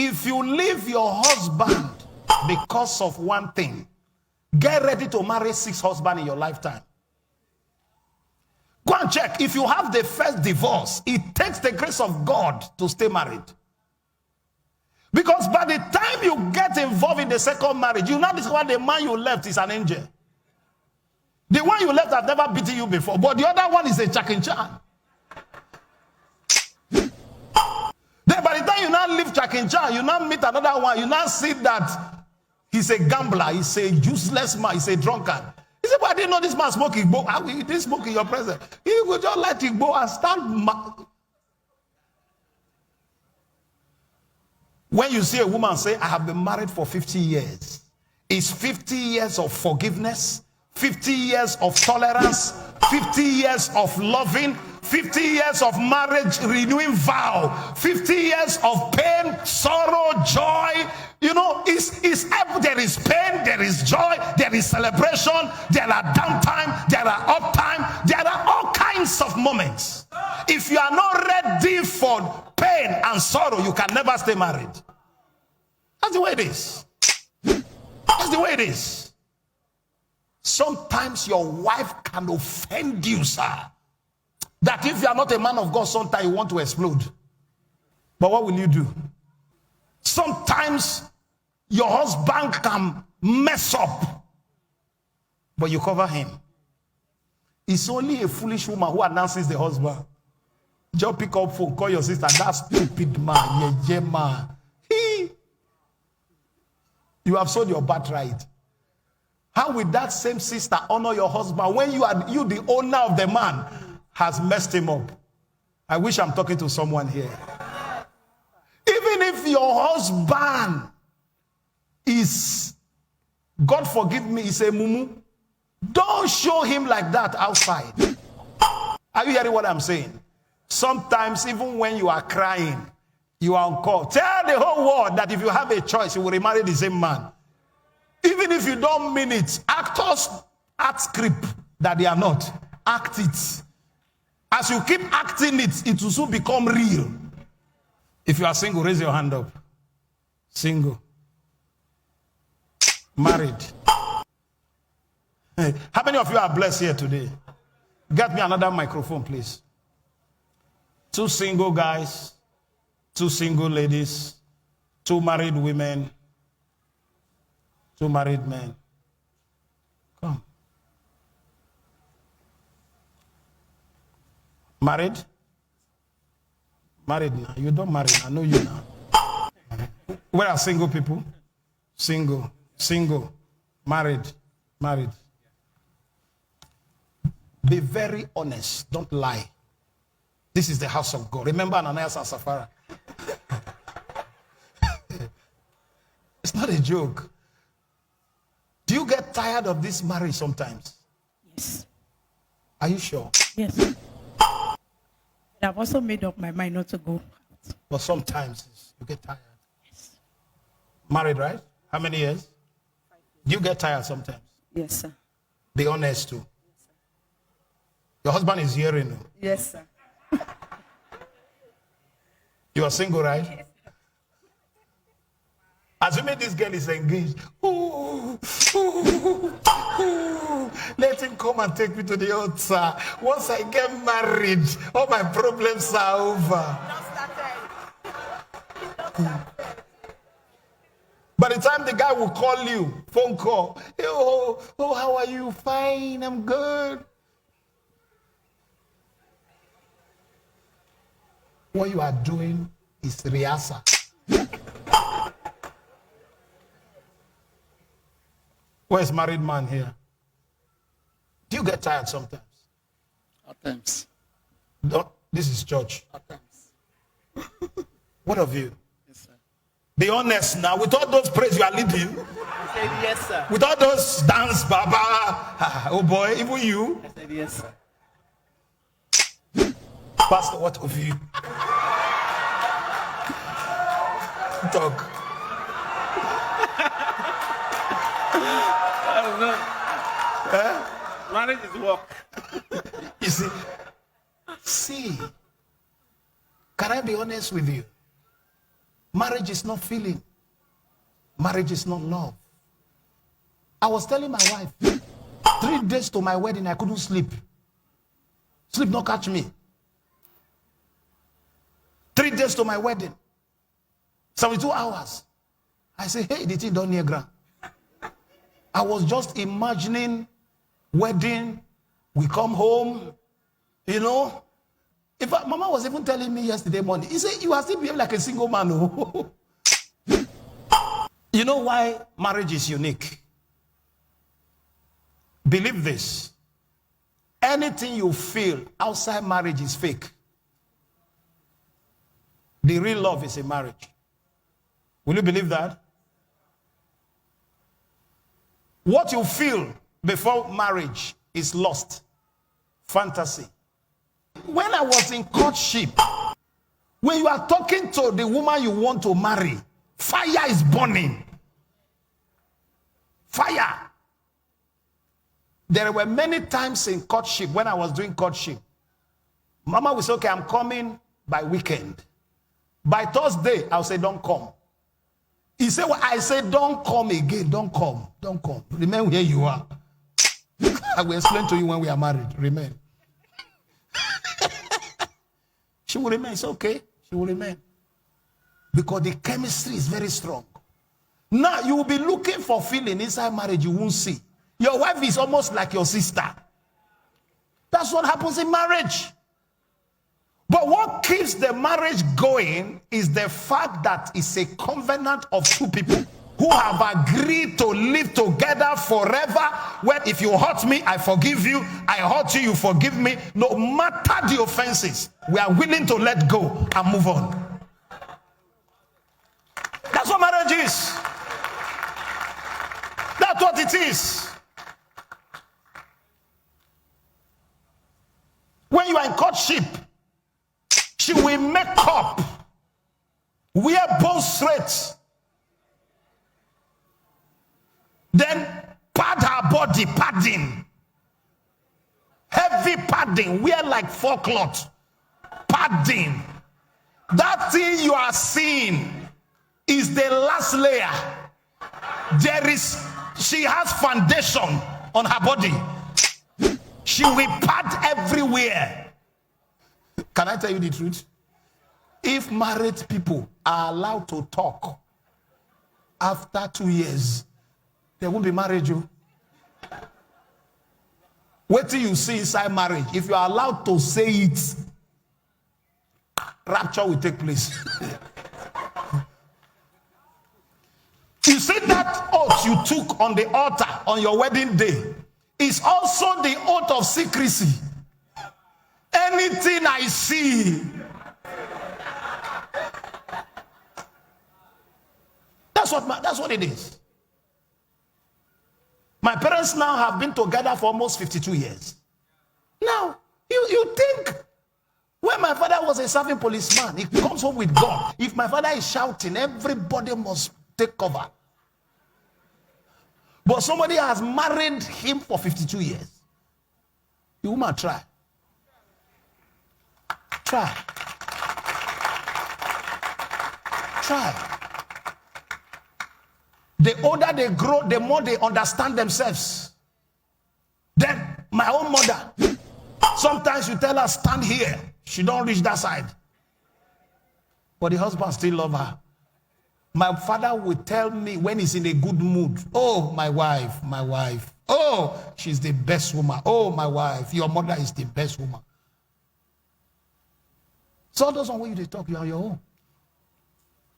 If you leave your husband because of one thing, get ready to marry 6 husbands in your lifetime. Go and check. If you have the first divorce, it takes the grace of God to stay married. Because by the time you get involved in the second marriage, you now discover the man you left is an angel. The one you left has never beaten you before, but the other one is a Chakinchan. Then by the time you now leave Chakinchan, you now meet another one, you now see that he's a gambler, he's a useless man, he's a drunkard. He said, but I didn't know this man smoking Igbo. How will you didn't smoke in your presence? He would just let Igbo and start. When you see a woman say, I have been married for 50 years, it's 50 years of forgiveness, 50 years of tolerance, 50 years of loving, 50 years of marriage renewing vow, 50 years of pain, sorrow, joy. You know, there is pain, there is joy, there is celebration, there are downtime, there are uptime, there are all kinds of moments. If you are not ready for pain and sorrow, you can never stay married. That's the way it is. That's the way it is. Sometimes your wife can offend you, sir. That if you are not a man of God, sometimes you want to explode. But what will you do? Sometimes your husband can mess up, but you cover him. It's only a foolish woman who announces the husband. Just pick up phone, call your sister. That stupid man, yeah, man. You have sold your birthright. How will that same sister honor your husband when you, the owner of the man, has messed him up? I wish I'm talking to someone here. Even if your husband is, God forgive me, is a mumu, don't show him like that outside. Are you hearing what I'm saying? Sometimes even when you are crying, you are on call. Tell the whole world that if you have a choice, you will remarry the same man. Even if you don't mean it, actors act script that they are not. Act it. As you keep acting it, it will soon become real. If you are single, raise your hand up. Single. Married. Hey, how many of you are blessed here today? Get me another microphone, please. 2 single guys, 2 single ladies, 2 married women, 2 married men. Come. Married? Married now. You don't marry. I know you now. Where are single people? Single. Single. Married. Married. Be very honest. Don't lie. This is the house of God. Remember Ananias and Sapphira? It's not a joke. Do you get tired of this marriage sometimes? Yes. Are you sure? Yes. I've also made up my mind not to go. But sometimes you get tired. Yes. Married, right? How many years? Do you get tired sometimes? Yes, sir. Be honest too. Yes, your husband is hearing. Yes, sir. You are single, right? Yes. Assuming this girl is engaged. Ooh, ooh, ooh. Let him come and take me to the altar. Once I get married, all my problems are over. By the time the guy will call you, phone call, hey, oh, how are you? Fine, I'm good. What you are doing is rehearsal. Where's married man here? Do you get tired sometimes? At times. This is church. At times. What of you? Yes, sir. Be honest now. With all those praise you are leading. I said yes, sir. With all those dance, baba. Oh boy, even you. I said yes, sir. Pastor, what of you? Talk. Marriage is work. You see, can I be honest with you? Marriage is not feeling. Marriage is not love. I was telling my wife, 3 days to my wedding, I couldn't sleep. Sleep not catch me. 3 days to my wedding. 72 hours. I say, hey, the thing done near ground. I was just imagining wedding. We come home, you know. In fact, Mama was even telling me yesterday morning, he said, you are still behaving like a single man. Oh. You know why marriage is unique? Believe this. Anything you feel outside marriage is fake. The real love is in marriage. Will you believe that? What you feel before marriage is lost. Fantasy. When I was in courtship, when you are talking to the woman you want to marry, fire is burning. Fire. There were many times in courtship, when I was doing courtship, Mama would say, okay, I'm coming by weekend. By Thursday, I'll say, don't come. He said, well, I said, don't come again. Don't come. Don't come. Remain where you are. I will explain to you when we are married. Remain. She will remain. It's okay. She will remain. Because the chemistry is very strong. Now, you will be looking for feeling inside marriage you won't see. Your wife is almost like your sister. That's what happens in marriage. But what keeps the marriage going is the fact that it's a covenant of two people who have agreed to live together forever. When if you hurt me, I forgive you. I hurt you, you forgive me. No matter the offenses, we are willing to let go and move on. That's what marriage is. That's what it is. When you are in courtship, she will make up, wear both straight, then pad her body, padding, heavy padding, wear like 4 cloths, padding. That thing you are seeing is the last layer. She has foundation on her body. She will pad everywhere. Can I tell you the truth? If married people are allowed to talk after 2 years, there won't be marriage. Wait till you see inside marriage. If you are allowed to say it, rapture will take place. You see that oath you took on the altar on your wedding day is also the oath of secrecy. Anything I see. That's what it is. My parents now have been together for almost 52 years. Now, you think when my father was a serving policeman, he comes home with gun. If my father is shouting, everybody must take cover. But somebody has married him for 52 years. The woman try. Try. The older they grow, the more they understand themselves. Then my own mother, sometimes you tell her stand here, she don't reach that side. But the husband still love her. My father would tell me when he's in a good mood, oh, my wife. Oh, she's the best woman. Oh, my wife, your mother is the best woman. So those on when you talk, you are on your own.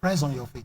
Rise on your feet.